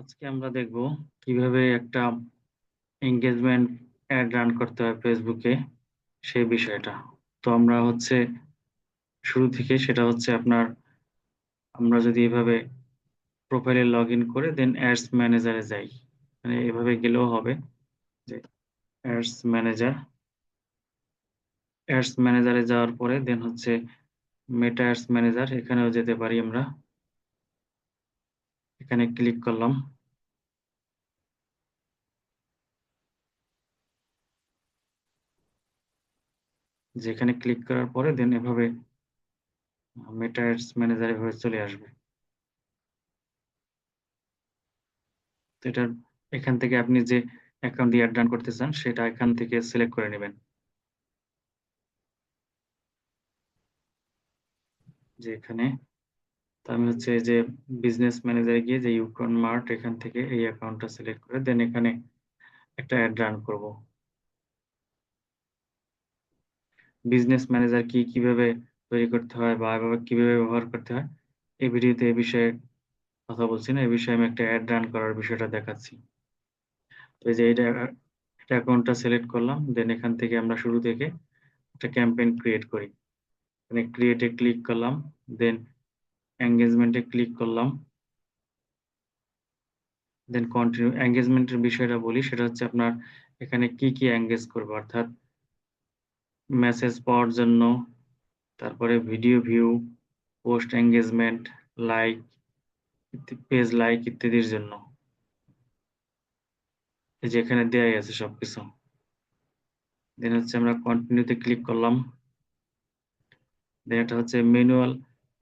আজকে আমরা দেখব কিভাবে একটা এঙ্গেজমেন্ট অ্যাড রান করতে হয় ফেসবুকে সেই বিষয়টা। তো আমরা শুরু থেকে সেটা হচ্ছে আমরা যদি এভাবে প্রোফাইলে লগইন করে দেন অ্যাডস ম্যানেজারে যাই। মানে এভাবে গেলেও হবে যে অ্যাডস ম্যানেজারে যাওয়ার পরে দেন হচ্ছে মেটা অ্যাডস ম্যানেজার এখানেও যেতে পারি আমরা। এখানে ক্লিক করলাম। যেখানে ক্লিক করার পরে দেন এভাবে মেটা অ্যাডস ম্যানেজার এভাবে চলে আসবে। তো এটার এখান থেকে আপনি যে অ্যাকাউন্ট দিয়ে অ্যাড রান করতে চান সেটা এখান থেকে সিলেক্ট করে নেবেন। যে এখানে তো আমি এই যে বিজনেস ম্যানেজারে গিয়ে যে ইউকন মার্ট এখান থেকে এই অ্যাকাউন্টটা সিলেক্ট করে দেন এখানে একটা অ্যাড রান করব। বিজনেস ম্যানেজার কিভাবে তৈরি করতে হয় বা এভাবে কিভাবে ব্যবহার করতে হয় এই ভিডিওতে এই বিষয়ে কথা বলছি না, এই বিষয়ে আমি একটা অ্যাড রান করার বিষয়টা দেখাচ্ছি। তো এই যে এটা অ্যাকাউন্টটা সিলেক্ট করলাম দেন এখান থেকে আমরা শুরু থেকে একটা ক্যাম্পেইন ক্রিয়েট করি। মানে ক্রিয়েটে ক্লিক করলাম দেন এঙ্গেজমেন্টে ক্লিক করলাম দেন কন্টিনিউ। এঙ্গেজমেন্টের বিষয়টা বলি, সেটা হচ্ছে আপনার এখানে কি এঙ্গেজ করবে, অর্থাৎ মেসেজ পাওয়ার জন্য, তারপরে video view, post engagement, like, page like ইত্যাদির জন্য। এই যে এখানে দেয়াই আছে সবকিছু। দেন আমরা কন্টিনিউতে ক্লিক করলাম। দেন এটা হচ্ছে ম্যানুয়াল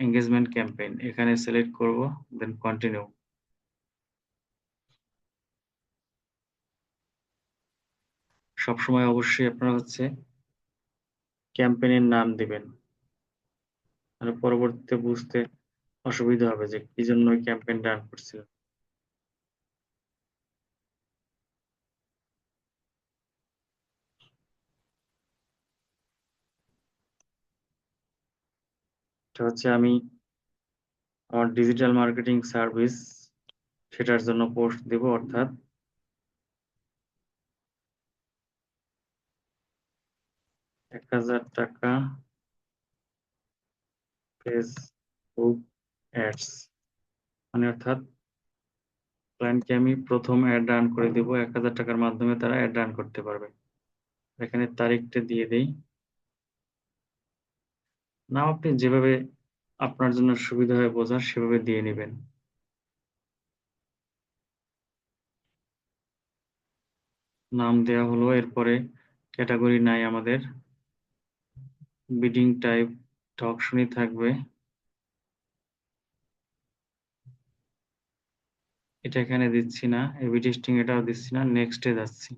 এঙ্গেজমেন্ট ক্যাম্পেইন, এখানে সিলেক্ট করব দেন কন্টিনিউ। সবসময় অবশ্যই আপনারা ক্যাম্পেইনের নাম দিবেন, আর পরবর্তীতে বুঝতে অসুবিধা হবে যে কি জন্য ওই ক্যাম্পেইন রান করছিল। এটা আমি আমার ডিজিটাল মার্কেটিং সার্ভিস সেটার জন্য পোস্ট দেব, অর্থাৎ 1000 টাকা ফেসবুক অ্যাডস, মানে অর্থাৎ ক্লায়েন্টকে আমি প্রথম অ্যাড রান করে দেব, 1000 টাকার মাধ্যমে তারা অ্যাড রান করতে পারবে। এখানে তারিখটা দিয়ে দেই। নাম আপনি যেভাবে আপনার জন্য সুবিধা হয় বোঝার সেভাবে দিয়ে নেবেন। নাম দেয়া হলো, এরপরে ক্যাটাগরি নাই আমাদের, বিডিং টাইপ টক শুনি থাকবে, এটা এখানে দিচ্ছি না, এবি টেস্টিং এটাও দিচ্ছি না, নেক্সটে যাচ্ছি।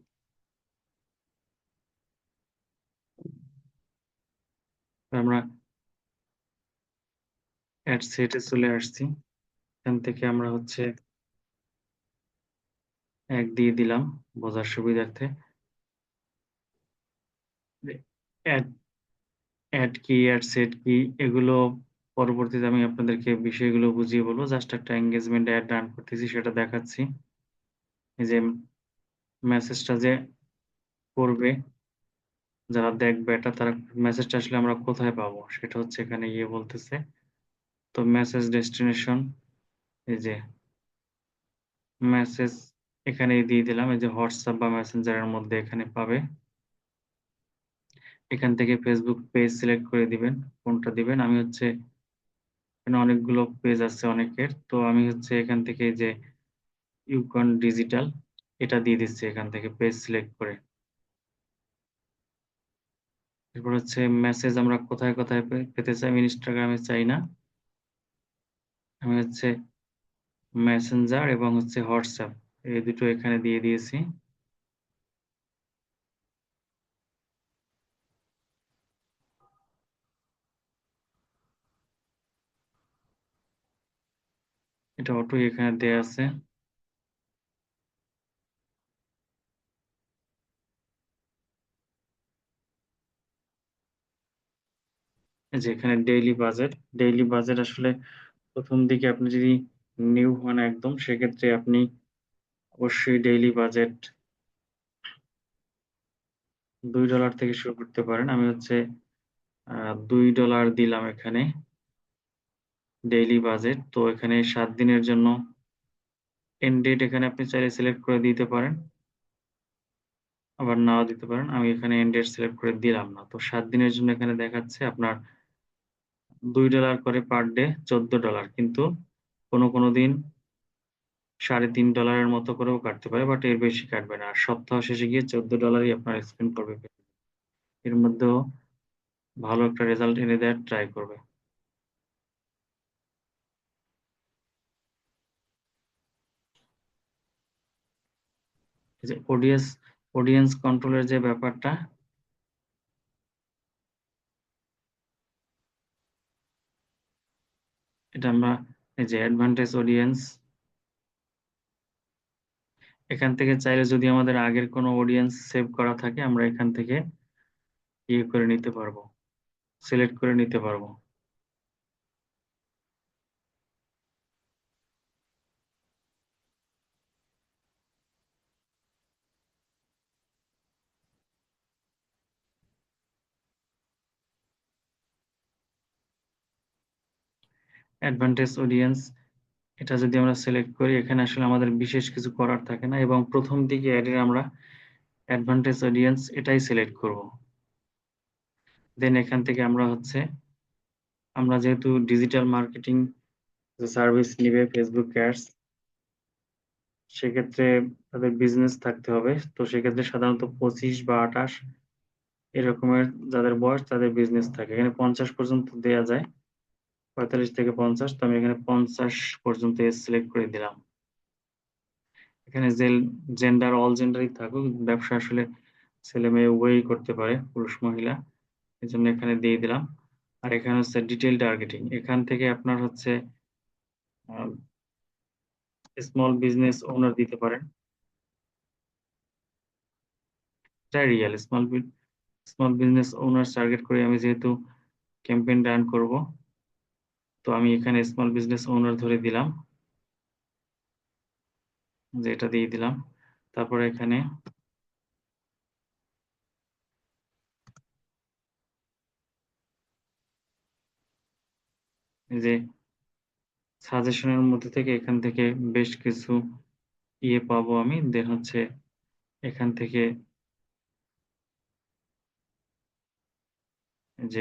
আমরা অ্যাড সেটে চলে আসছি। এখান থেকে আমরা এক দিয়ে দিলাম বোঝার সুবিধার্থে। অ্যাড অ্যাড কি, অ্যাড সেট কি, এগুলো পরবর্তীতে আমি আপনাদেরকে বিষয়গুলো বুঝিয়ে বলবো। জাস্ট একটা এঙ্গেজমেন্ট অ্যাড রান করতেছি সেটা দেখাচ্ছি। এই যে মেসেজটা যে করবে, যারা দেখবে এটা, তারা মেসেজটা আসলে আমরা কোথায় পাবো সেটা এখানে গিয়ে বলতেছে। তো মেসেজ ডেস্টিনেশন, এই যে মেসেজ এখানে দিয়ে দিলাম, এই যে হোয়াটসঅ্যাপ বা মেসেঞ্জারের মধ্যে এখানে পাবে। এখান থেকে ফেসবুক পেজ সিলেক্ট করে দিবেন কোনটা দিবেন। আমি এখানে অনেকগুলো পেজ আছে অনেকের, তো আমি এখান থেকে যে ইউকন ডিজিটাল এটা দিয়ে দিচ্ছি এখান থেকে পেজ সিলেক্ট করে। এরপর মেসেজ আমরা কোথায় কোথায় পেতে চাই, আমি ইনস্টাগ্রামে চাই না, আমি মেসেঞ্জার এবং হোয়াটসঅ্যাপ এই দুটো এখানে দিয়ে দিয়েছি। এটা অটোই এখানে দেয়া আছে। এই যে এখানে ডেইলি বাজেট আসলে প্রথম দিকে আপনি যদি নিউ হন একদম, সেক্ষেত্রে আপনি অবশ্যই ডেইলি বাজেট $2 থেকে শুরু করতে পারেন। আমি হচ্ছে $2 দিলাম এখানে ডেইলি বাজেট। তো এখানে 7 দিনের জন্য এন্ড ডেট এখানে আপনি চাইলে সিলেক্ট করে দিতে পারেন। আবার নাও দিতে পারেন। আমি এখানে এন্ড ডেট সিলেক্ট করে দিলাম না। তো 7 দিনের জন্য এখানে দেখাচ্ছে আপনার $2 করে পার ডে $14, কিন্তু কোনো দিন $3.5 এর মতো করেও কাটতে পারে, বাট এর বেশি কাটবে না। আর সপ্তাহ শেষে গিয়ে $14 আপনার স্পেন্ড করবে। এর মধ্যেও ভালো একটা রেজাল্ট এনে দেওয়ার ট্রাই করবে। এই যে অডিয়েন্স কন্ট্রোলের যে ব্যাপারটা, এটা আমরা এই যে অ্যাডভান্টেজ অডিয়েন্স, এখান থেকে চাইলে যদি আমাদের আগের কোনো অডিয়েন্স সেভ করা থাকে আমরা এখান থেকে করে নিতে পারবো, সিলেক্ট করে নিতে পারবো। অ্যাডভান্টেজ অডিয়েন্স, এটা যদি আমরা সিলেক্ট করি, এখানে আসলে আমাদের বিশেষ কিছু করার থাকে না এবং প্রথম দিকে অ্যাডের আমরা অ্যাডভান্টেজ অডিয়েন্স এটাই সিলেক্ট করব। দেন এখান থেকে আমরা হচ্ছে আমরা যেহেতু ডিজিটাল মার্কেটিং সার্ভিস নিবে ফেসবুক অ্যাডস, সেক্ষেত্রে তাদের বিজনেস থাকতে হবে। তো সেক্ষেত্রে সাধারণত 25 বা 28 এরকমের যাদের বয়স তাদের বিজনেস থাকে। এখানে 50 পর্যন্ত দেয়া যায়, 45 থেকে 50। তো আমি এখানে 50 পর্যন্ত সিলেক্ট করে দিলাম। এখানে জেন্ডার অল জেন্ডারই থাকুক, ব্যবসা আসলে ছেলে মেয়ে উভয়ই করতে পারে, পুরুষ মহিলা, এই জন্য এখানে দিয়ে দিলাম। আর এখানে হচ্ছে ডিটেইল টার্গেটিং, এখান থেকে আপনার হচ্ছে স্মল বিজনেস ওনার দিতে পারেন। এটা রিয়েল স্মল বিজনেস ওনার টার্গেট করে আমি যেহেতু ক্যাম্পেইন রান করব, তো আমি এখানে স্মল বিজনেস ওনার ধরে দিলাম, যে এটা দিয়ে দিলাম। তারপরে এখানে এই যে সাজেশনের মধ্যে থেকে এখান থেকে বেশ কিছু পাবো আমি, দেন হচ্ছে এখান থেকে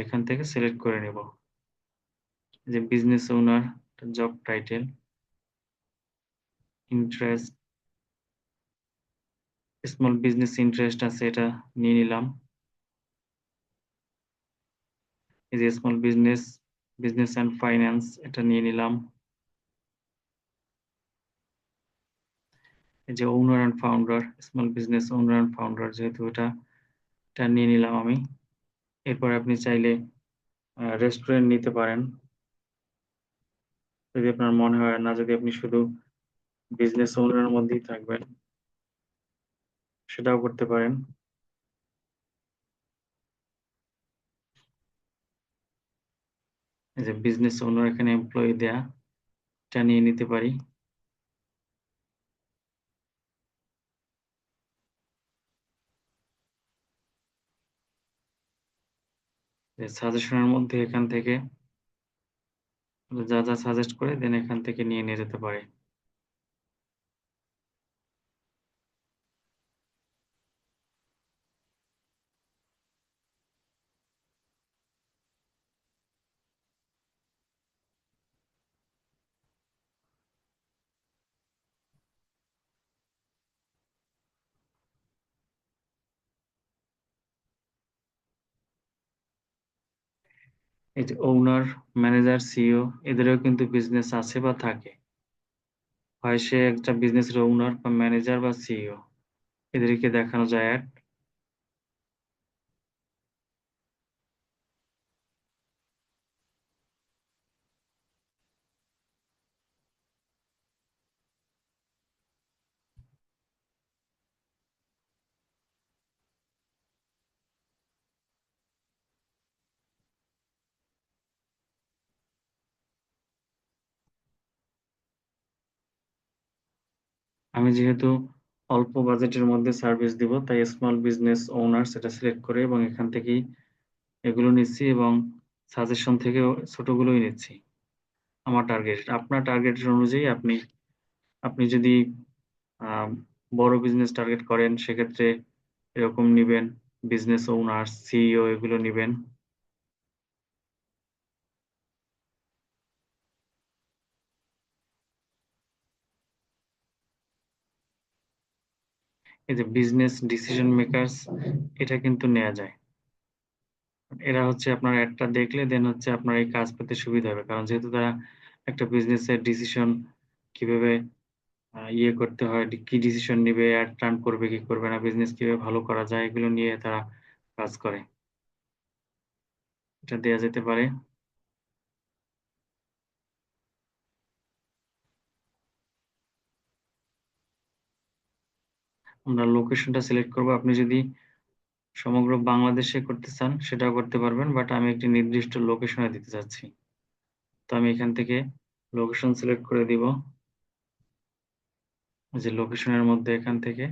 এখান থেকে সিলেক্ট করে নিব যে business owner job title, interest, small business interest আছে, এটা নিয়ে নিলাম। এই যে স্মল বিজনেস অ্যান্ড ফাইন্যান্স, এটা নিয়ে নিলাম। এই যে owner and founder, small business owner and founder, যেহেতু এটা নিয়ে নিলাম আমি। এরপর আপনি চাইলে রেস্টুরেন্ট নিতে পারেন যদি আপনার মনে হয়, না যদি আপনি শুধু বিজনেস ওনারের মধ্যেই থাকবেন সেটাও করতে পারেন। এই যে বিজনেস ওনার, এখানে এমপ্লয়ি দেয়া, এটা নিয়ে নিতে পারি। সাজেশনের মধ্যে এখান থেকে যা যা সাজেস্ট করে দেন এখান থেকে নিয়ে নিয়ে যেতে পারে। এই যে ওনার, ম্যানেজার, সিইও, এদেরও কিন্তু বিজনেস আছে বা থাকে, হয় সে একটা বিজনেসের ওনার বা ম্যানেজার বা সিইও, এদেরকে দেখানো যায় অ্যাড। আমি যেহেতু অল্প বাজেটের মধ্যে সার্ভিস দিব, তাই স্মল বিজনেস ওনার্স এটা সিলেক্ট করে এবং এখান থেকেই এগুলো নিচ্ছি এবং সাজেশন থেকেও ছোটগুলোই নিচ্ছি। আমার টার্গেট। আপনার টার্গেটের অনুযায়ী আপনি আপনি যদি আম বড় বিজনেস টার্গেট করেন সেক্ষেত্রে এরকম নিবেন। বিজনেস ওনার, সিইও এগুলো নিবেন। এই যে বিজনেস ডিসিশন মেকারস এটা কিন্তু নেয়া যায়। এরা হচ্ছে আপনার অ্যাডটা দেখলে দেন হচ্ছে আপনার এই কাজ পেতে সুবিধা হবে। কারণ যেহেতু তারা একটা বিজনেসের ডিসিশন কিভাবে ইয়ে করতে হয়, কি ডিসিশন নিবে, অ্যাড রান করবে কি করবে না, বিজনেস কিভাবে ভালো করা যায় এগুলো নিয়ে তারা কাজ করে। এটা দেয়া যেতে পারে। আমরা লোকেশনটা সিলেক্ট করব। আপনি যদি সমগ্র বাংলাদেশে করতে চান সেটাও করতে পারবেন। বাট আমি একটি নির্দিষ্ট লোকেশনে দিতে চাচ্ছি। তো আমি এখান থেকে লোকেশন সিলেক্ট করে দিব। এই যে লোকেশনের মধ্যে এখান থেকে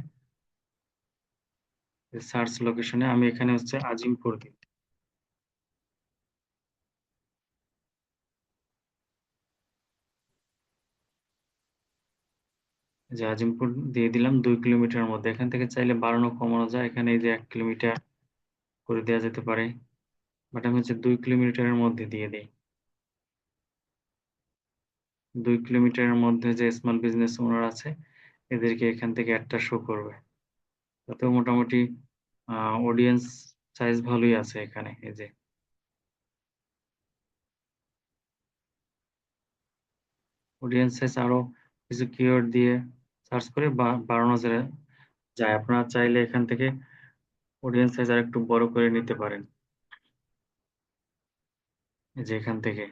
সার্চ লোকেশনে আমি এখানে হচ্ছে আজিমপুর দিব। এই যে আজিমপুর দিয়ে দিলাম ২ কিলোমিটারের মধ্যে। এখান থেকে চাইলে বাড়ানো কমানো যায়। এখানে এই যে ১ কিলোমিটার করে দেয়া যেতে পারে। বাট আমি হচ্ছে ২ কিলোমিটারের মধ্যে দিয়ে দেই। ২ কিলোমিটারের মধ্যে যে স্মল বিজনেস ওনার আছে এদেরকে এখান থেকে অ্যাডটা শো করবে। তাতেও মোটামুটি আ অডিয়েন্স সাইজ ভালোই আছে এখানে। এই যে অডিয়েন্স সাইজ আরো কিছু কিওয়ার্ড দিয়ে সার্চ করে বাড়ানো যায়। আপনারা চাইলে এখান থেকে অডিয়েন্স সাইজ আরেকটু বড় করে নিতে পারেন। এই যে এখান থেকে।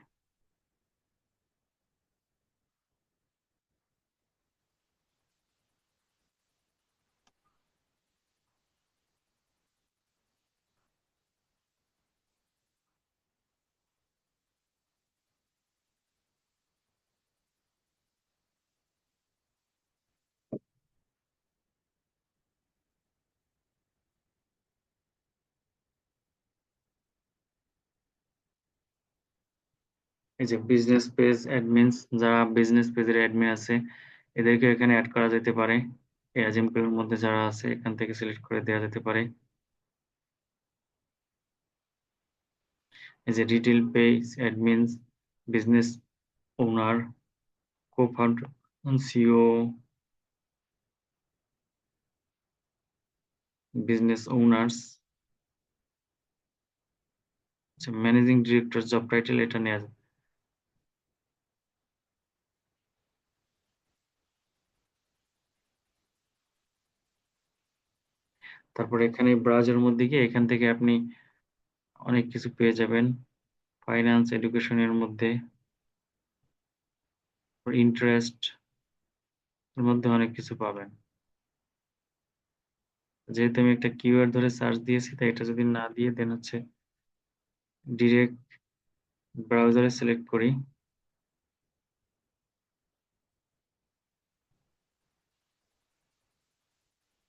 এই যে বিজনেস পেজ অ্যাডমিনস যারা বিজনেস পেজের অ্যাডমিন আছে এদেরকে এখানে এড করা যেতে পারে। এই আজিমপুরের মধ্যে যারা আছে এখান থেকে সিলেক্ট করে দেওয়া যেতে পারে। এই যে retail page admins, business owner, co-founder, CEO, business owners, আচ্ছা ম্যানেজিং ডিরেক্টর জব টাইটেল এটা নেয়া যায়। তারপরে এখানে ব্রাউজার মধ্যে গিয়ে এখান থেকে আপনি অনেক কিছু পেয়ে যাবেন। ফাইন্যান্স, এডুকেশন এর মধ্যে ইন্টারেস্ট এর মধ্যে অনেক কিছু পাবেন। যেহেতু আমি একটা কিওয়ার্ড ধরে সার্চ দিয়েছি তাই এটা যদি না দিয়ে দেন হচ্ছে ডিরেক্ট ব্রাউজারে সিলেক্ট করি।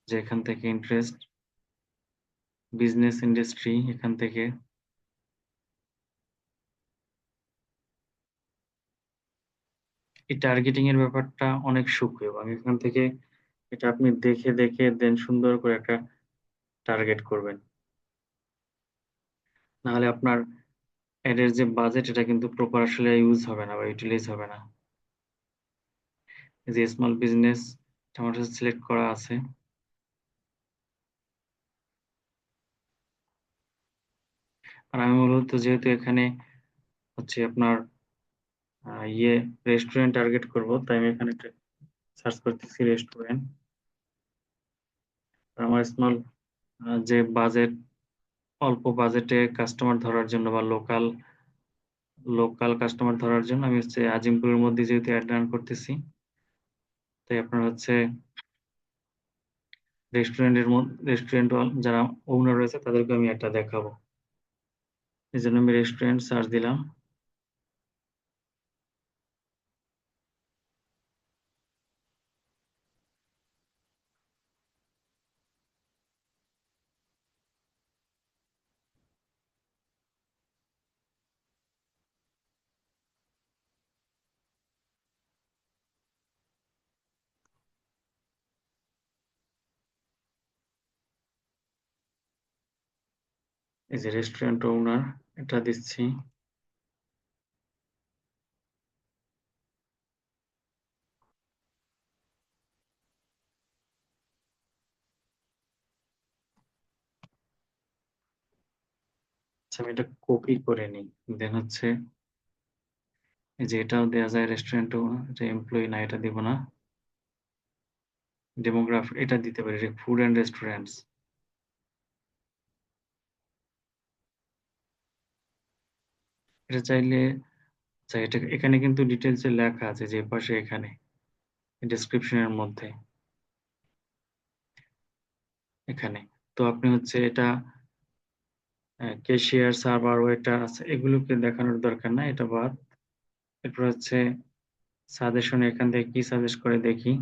যে এখান থেকে ইন্টারেস্ট, বিজনেস ইন্ডাস্ট্রি এখান থেকে এই টার্গেটিং এর ব্যাপারটা অনেক সূক্ষ্ম এবং এখান থেকে এটা আপনি দেখে দেখে দেন সুন্দর করে একটা টার্গেট করবেন। নাহলে আপনার এড এর যে বাজেট এটা কিন্তু প্রপার আসলে ইউজ হবে না বা ইউটিলাইজ হবে না। এই যে স্মল বিজনেস আমার কাছে সিলেক্ট করা আছে। আর আমি মূলত যেহেতু এখানে হচ্ছে আপনার ইয়ে রেস্টুরেন্ট টার্গেট করব তাই আমি এখানে একটা সার্চ করতেছি রেস্টুরেন্ট। আমার স্মল যে বাজেট অল্প বাজেটে কাস্টমার ধরার জন্য বা লোকাল কাস্টমার ধরার জন্য আমি হচ্ছে আজিমপুরের মধ্যে যেহেতু অ্যাড রান করতেছি তাই আপনার হচ্ছে রেস্টুরেন্ট যারা ওনার রয়েছে তাদেরকে আমি এটা দেখাবো। এই জন্য আমি রেস্টুরেন্ট সার্চ দিলাম। এই যে রেস্টুরেন্ট ওনার এটা দিচ্ছি। আচ্ছা আমি এটা কপি করে নিই। দেন হচ্ছে এই যে এটাও দেয়া যায় রেস্টুরেন্ট ওনার, এটা এমপ্লয়ি না এটা দিব না। এটা দিতে পারি ফুড অ্যান্ড রেস্টুরেন্টস। এটা চাইলে আচ্ছা এটা এখানে কিন্তু ডিটেইলস এ লেখা আছে যে এপাশে এখানে ডেসক্রিপশন এর মধ্যে এখানে। তো আপনি হচ্ছে এটা ক্যাশিয়ার, সার্ভার, ওয়েটার আছে এগুলোকে দেখানোর দরকার নাই। এটা বাদ। এরপর হচ্ছে সাজেশন এখান থেকে কি সাজেস্ট করে দেখি।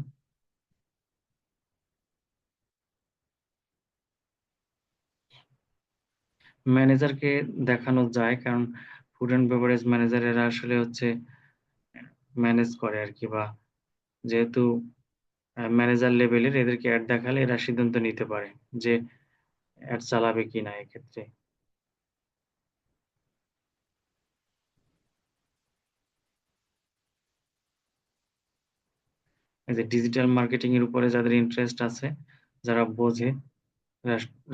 ম্যানেজারকে দেখানো যায় কারণ ফুড অ্যান্ড বেভারেজ ম্যানেজার এরা আসলে হচ্ছে ম্যানেজ করে আরকি বা যেহেতু ম্যানেজার লেভেলের এদেরকে এড দেখালে এরা সিদ্ধান্ত নিতে পারে যে এড চালাবে কিনা এক্ষেত্রে। এই যে ডিজিটাল মার্কেটিং এর উপরে যাদের ইন্টারেস্ট আছে, যারা বোঝে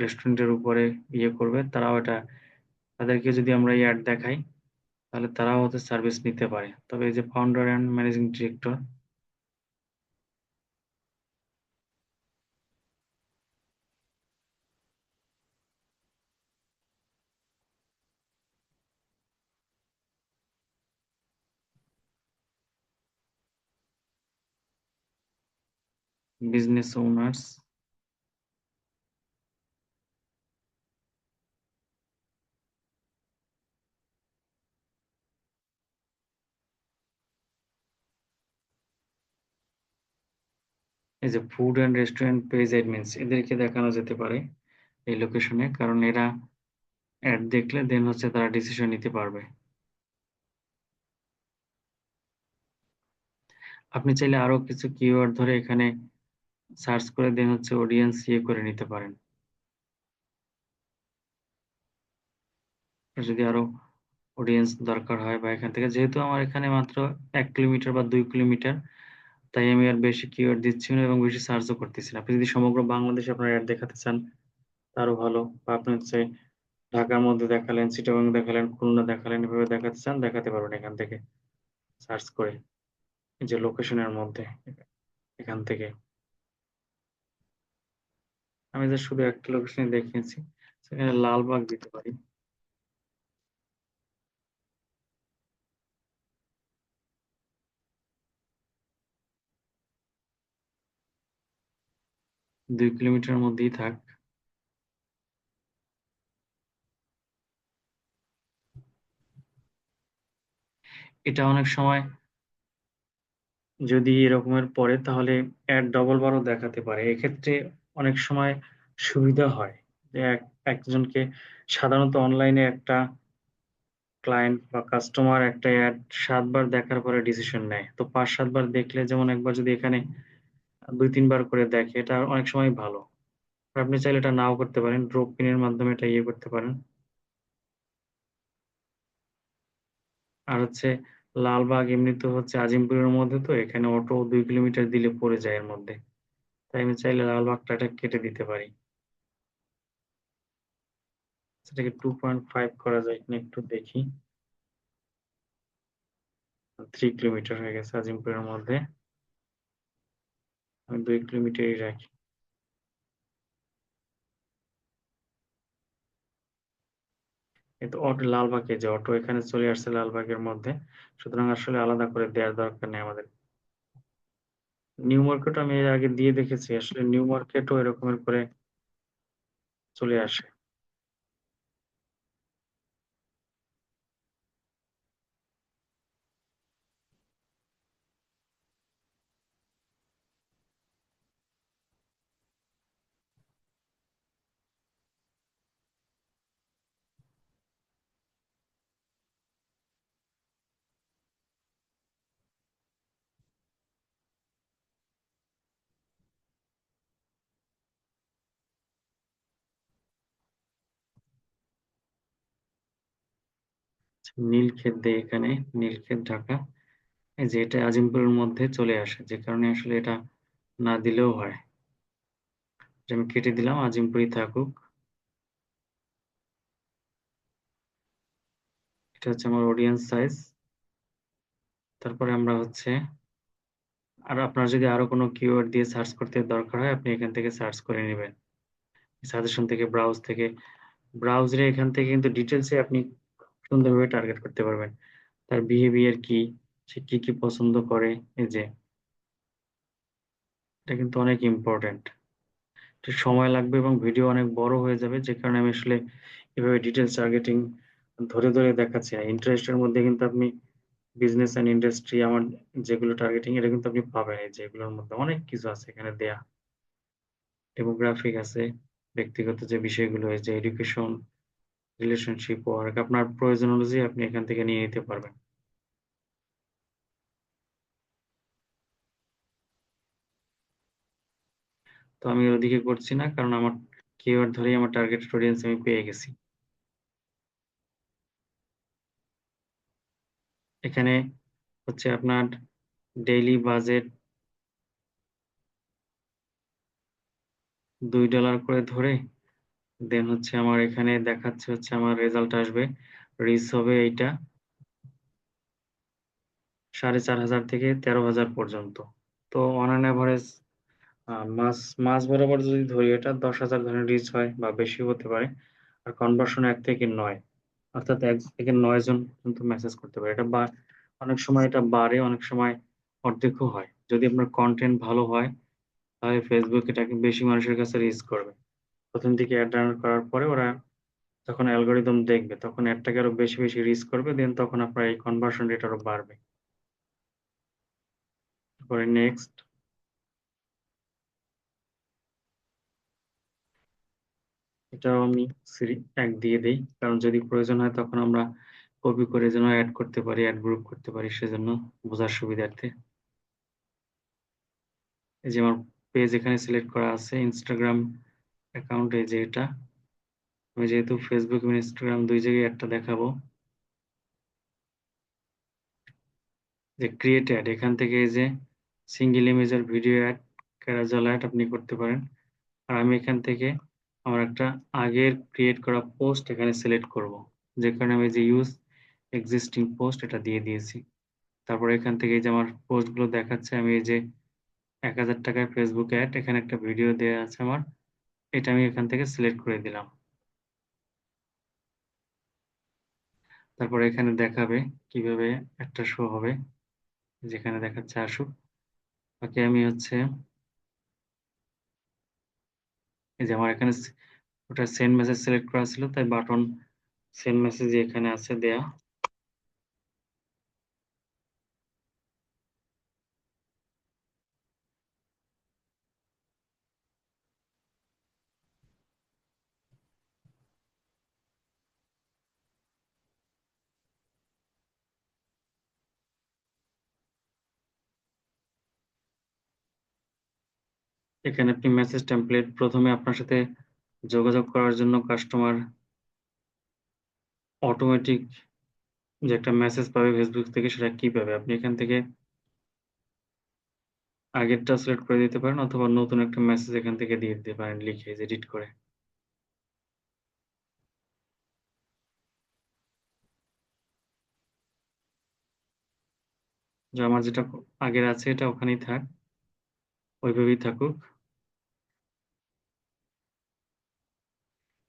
রেস্টুরেন্টের উপরে ইয়ে করবে তারাও এটা তাদেরকে যদি আমরা এই এড দেখাই তাহলে তারাও হচ্ছে সার্ভিস নিতে পারে। তবে এই যে founder and managing director business owners এই যে food and restaurant page admins এদেরকে দেখানো যেতে পারে এই লোকেশনে কারণ এরা অ্যাড দেখলে দেন হচ্ছে তারা ডিসিশন নিতে পারবে। আপনি চাইলে আরো কিছু কিওয়ার্ড ধরে এখানে সার্চ করে দেন হচ্ছে অডিয়েন্স ইয়ে করে নিতে পারেন। যদি আরো অডিয়েন্স দরকার হয় বা এখান থেকে যেহেতু আমার এখানে মাত্র ১ কিলোমিটার বা ২ কিলোমিটার তাই আমি আর বেশি কিওয়ার্ড দিচ্ছি না এবং বেশি সার্চও করতেছি না। আপনি যদি সমগ্র বাংলাদেশে আপনার এড দেখাতে চান আরো ভালো। বা আপনি হচ্ছে ঢাকার মধ্যে দেখালেন, চিটাগং দেখালেন, খুলনা দেখালেন, এভাবে দেখাতে চান দেখাতে পারবেন এখান থেকে সার্চ করে। এই যে লোকেশনের মধ্যে এখান থেকে। আমি জাস্ট শুধু একটা লোকেশনই দেখিয়েছি। সেখানে লালবাগ দিতে পারি। ২ কিলোমিটারের মধ্যেই থাক। এটা অনেক সময় যদি এরকমের পড়ে তাহলে এড ডবল বারও দেখাতে পারে। এক্ষেত্রে অনেক সময় সুবিধা হয় যে একজনকে সাধারণত অনলাইনে একটা ক্লায়েন্ট বা কাস্টমার একটা এড ৭ বার দেখার পরে ডিসিশন নেয়। তো ৫-৭ বার দেখলে যেমন একবার যদি এখানে ২-৩ বার করে দেখে এটা অনেক সময় ভালো। আর আপনি চাইলে এটা নাও করতে পারেন। ড্রপ পিন এর মাধ্যমে এটা ইয়ে করতে পারেন। আর হচ্ছে লালবাগ এমনিতেও হচ্ছে আজিমপুরের মধ্যে তো এখানে অটো ২ কিলোমিটার দিলে পড়ে যায় এর মধ্যে। তাই আমি চাইলে লালবাগটা এটা কেটে দিতে পারি। সেটাকে 2.5 করা যায় কিনা একটু দেখি। ৩ কিলোমিটার হয়ে গেছে আজিমপুরের মধ্যে। আমি ২ কিলোমিটারই রাখি। কিন্তু লালবাগ এই যে অটো এখানে চলে আসছে লালবাগের মধ্যে। সুতরাং আসলে আলাদা করে দেয়ার দরকার নেই আমাদের। নিউ মার্কেটও আমি এর আগে দিয়ে দেখেছি। আসলে নিউ মার্কেটও এরকমের করে চলে আসে। নীলক্ষেত দেই এখানে, নীলক্ষেত ঢাকা। এই যে এটা আজিমপুরের মধ্যে চলে আসে, যে কারণে আসলে এটা না দিলেও হয়। এটা আমি কেটে দিলাম, আজিমপুরই থাকুক। এটা হচ্ছে আমার অডিয়েন্স সাইজ। তারপরে আমরা হচ্ছে আর আপনার যদি আরো কোনো কিওয়ার্ড দিয়ে সার্চ করতে দরকার হয়, আপনি এখান থেকে সার্চ করে নিবেন। সাজেশন থেকে, ব্রাউজ থেকে। ব্রাউজারে এখান থেকে কিন্তু ডিটেইলস এ আপনি সুন্দরভাবে টার্গেট করতে পারবেন। তার বিহেভিয়ার কি, সে কি, কি পছন্দ করে, এই যে এটা কিন্তু অনেক ইম্পোর্টেন্ট। একটু সময় লাগবে এবং ভিডিও অনেক বড় হয়ে যাবে, যে কারণে আমি আসলে এভাবে ডিটেইলস টার্গেটিং ধরে, ধরে দেখাচ্ছি না। ইন্টারেস্টের মধ্যে কিন্তু আপনি বিজনেস অ্যান্ড ইন্ডাস্ট্রি আমার যেগুলো টার্গেটিং এটা কিন্তু আপনি পাবেন। এই যে এগুলোর মধ্যে অনেক কিছু আছে এখানে দেয়া। ডেমোগ্রাফিক আছে, ব্যক্তিগত যে বিষয়গুলো, এই যে এডুকেশন, রিলেশনশিপ, ওয়ার্ক, আপনার প্রয়োজন অনুযায়ী আপনি এখান থেকে নিয়ে নিতে পারবেন। তো আমি ওদিকে করছি না, কারণ আমার কিওয়ার্ড ধরেই আমার টার্গেটেড অডিয়েন্স আমি পেয়ে গেছি। এখানে হচ্ছে আপনার ডেইলি বাজেট $2 করে ধরে দেন হচ্ছে আমার এখানে দেখাচ্ছে হচ্ছে আমার রেজাল্ট আসবে। রিচ হবে এইটা 4,500 থেকে 13,000 পর্যন্ত। তো অন অ্যান এভারেজ মাস মাস বরাবর যদি ধরি, এটা 10,000 ধরেন রিচ হয় বা বেশি হতে পারে। আর কনভার্সন 1 থেকে 9, অর্থাৎ 1 থেকে 9 জন কিন্তু মেসেজ করতে পারে। এটা বা অনেক সময় এটা বাড়ে, অনেক সময় অর্ধেকও হয়। যদি আপনার কনটেন্ট ভালো হয়, তাহলে ফেসবুক এটাকে বেশি মানুষের কাছে রিচ করবে। প্রথম দিকে অ্যাড রান করার পরে ওরা যখন অ্যালগরিদম দেখবে, তখন অ্যাডটাকে আরো বেশি, বেশি রিচ করবে। দেন তখন আপনার এই কনভার্সন রেট আরো বাড়বে। তারপরে নেক্সট, এটাও আমি 1 দিয়ে দেই। কারণ যদি প্রয়োজন হয় তখন আমরা কপি করে যেন এড করতে পারি, এড গ্রুপ করতে পারি, সেজন্য বোঝার সুবিধার্থে। এই যে আমার পেজ এখানে সিলেক্ট করা আছে, ইনস্টাগ্রাম অ্যাকাউন্ট এই যে এটা। আমি যেহেতু ফেসবুক এবং ইনস্টাগ্রাম 2 জায়গায় অ্যাডটা দেখাবো, যে ক্রিয়েট অ্যাড এখান থেকে এই যে সিঙ্গেল ইমেজের ভিডিও অ্যাড, ক্যারাজাল অ্যাড আপনি করতে পারেন। আর আমি এখান থেকে আমার একটা আগের ক্রিয়েট করা পোস্ট এখানে সিলেক্ট করব। যে কারণে আমি যে ইউজ এক্সিস্টিং পোস্ট এটা দিয়ে দিয়েছি। তারপরে এখান থেকে এই যে আমার পোস্ট গুলো দেখাচ্ছে, আমি এই যে 1,000 টাকায় ফেসবুক অ্যাড, এখানে একটা ভিডিও দেয়া আছে আমার, এটা আমি এখান থেকে সিলেক্ট করে দিলাম। তারপরে এখানে দেখাবে কিভাবে একটা শো হবে, যেখানে দেখাচ্ছে আসুক। ওকে, আমি হচ্ছে এই যে আমার এখানে ওটা সেন্ড মেসেজ সিলেক্ট করা ছিল, তাই বাটন সেন্ড মেসেজ এখানে আছে দেয়া। এখানে আপনি মেসেজ টেমপ্লেট, প্রথমে আপনার সাথে যোগাযোগ করার জন্য কাস্টমার অটোমেটিক যে একটা মেসেজ পাবে ফেসবুক থেকে, সেটা কি পাবে, আপনি এখান থেকে আগেরটা সিলেক্ট করে দিতে পারেন, অথবা নতুন একটা মেসেজ এখান থেকে দিয়ে দিতে পারেন লিখে এডিট করে। যে আমার যেটা আগের আছে এটা ওখানেই থাক, ওইভাবেই থাকুক।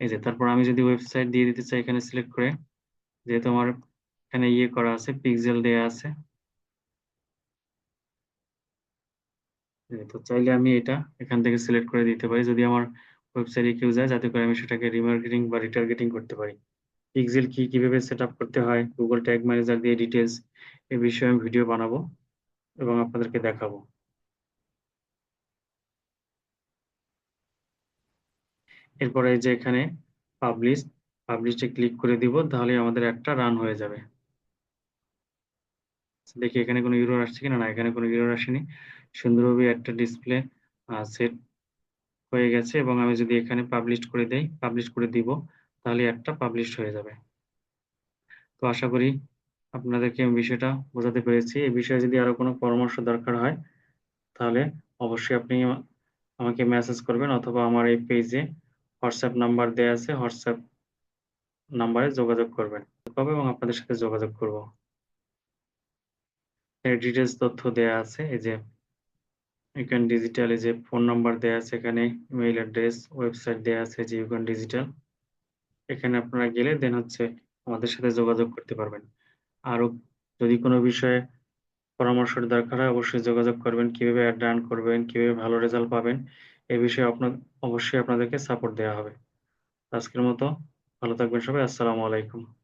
এই যে তারপর আমি যদি ওয়েবসাইট দিয়ে দিতে চাই এখানে সিলেক্ট করে, যেহেতু আমার এখানে ইয়ে করা আছে, পিক্সেল দেয়া আছে, তো চাইলে আমি এটা এখান থেকে সিলেক্ট করে দিতে পারি যদি আমার ওয়েবসাইটে কেউ যায়, যাতে করে আমি সেটাকে রিমার্কেটিং বা রিটার্গেটিং করতে পারি। পিক্সেল কি, কিভাবে সেট আপ করতে হয়, গুগল ট্যাগ ম্যানেজার দিয়ে ডিটেলস, এই বিষয়ে আমি ভিডিও বানাবো এবং আপনাদেরকে দেখাবো। এরপরে এই যে এখানে পাবলিশ, পাবলিশে ক্লিক করে দিব, তাহলে আমাদের একটা রান হয়ে যাবে। দেখি এখানে কোনো এরর আসছে কিনা, না এখানে কোনো এরর আসেনি। সুন্দরভাবে একটা ডিসপ্লে সেট হয়ে গেছে, এবং আমি যদি এখানে পাবলিশ করে দেই, পাবলিশ করে দিব, তাহলে একটা পাবলিশ হয়ে যাবে। তো আশা করি আপনাদেরকে আমি বিষয়টা বোঝাতে পেরেছি। এই বিষয়ে যদি আরো কোনো পরামর্শ দরকার হয়, তাহলে অবশ্যই আপনি আমাকে মেসেজ করবেন অথবা আমার এই পেইজে WhatsApp নাম্বার দেয়া আছে। WhatsApp নাম্বারে যোগাযোগ করবেন এবং আপনাদের সাথে যোগাযোগ করব। এর ডিটেইলস তথ্য দেয়া আছে। এই যে ইউক্যান ডিজিটাল এই যে ফোন নাম্বার দেয়া আছে এখানে, ইমেইল অ্যাড্রেস, ওয়েবসাইট দেয়া আছে যে ইউক্যান ডিজিটাল। এখানে আপনারা গেলে দেন হচ্ছে আমাদের সাথে যোগাযোগ করতে পারবেন। আরো যদি কোনো বিষয়ে পরামর্শের দরকার হয় অবশ্যই যোগাযোগ করবেন। কিভাবে অ্যাড রান করবেন, কিভাবে ভালো রেজাল্ট পাবেন, এ বিষয়ে অবশ্যই আপনাদেরকে সাপোর্ট দেয়া হবে। আজকের মতো ভালো থাকবেন সবাই। আসসালামু আলাইকুম।